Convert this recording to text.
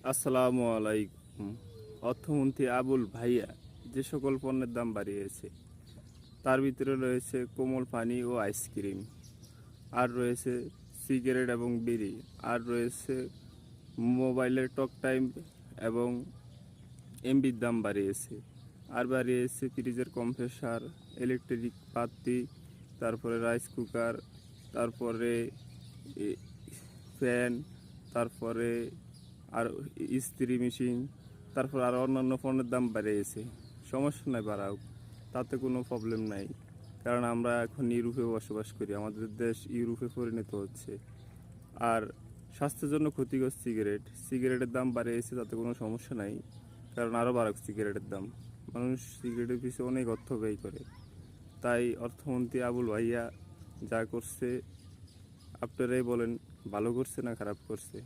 আসসালামু আলাইকুম। অর্থমন্ত্রী আবুল ভাইয়া যে সকল পণ্যের দাম বাড়িয়েছে তার ভিতরে রয়েছে কোমল পানি ও আইসক্রিম, আর রয়েছে সিগারেট এবং বিড়ি, আর রয়েছে মোবাইলের টক টাইম এবং এমবির দাম বাড়িয়েছে, আর বাড়িয়েছে ফ্রিজের কম্প্রেসার, ইলেকট্রিক পাতি, তারপরে রাইস কুকার, তারপরে ফ্যান, তারপরে আর ইস্ত্রি মেশিন, তারপর আর অন্যান্য পণ্যের দাম বেড়েছে। সমস্যা নাই বাড়াও, তাতে কোনো প্রবলেম নাই, কারণ আমরা এখন ইউরোপে বসবাস করি, আমাদের দেশ ইউরোপে পরিণত হচ্ছে। আর স্বাস্থ্যের জন্য ক্ষতিকর সিগারেটের দাম বাড়িয়েছে, তাতে কোনো সমস্যা নাই, কারণ আরও বাড়ুক সিগারেটের দাম। মানুষ সিগারেটের পিছনে অনেক অর্থ ব্যয় করে। তাই অর্থমন্ত্রী আবুল ভাইয়া যা করছে, আপনারাই বলেন ভালো করছে না খারাপ করছে।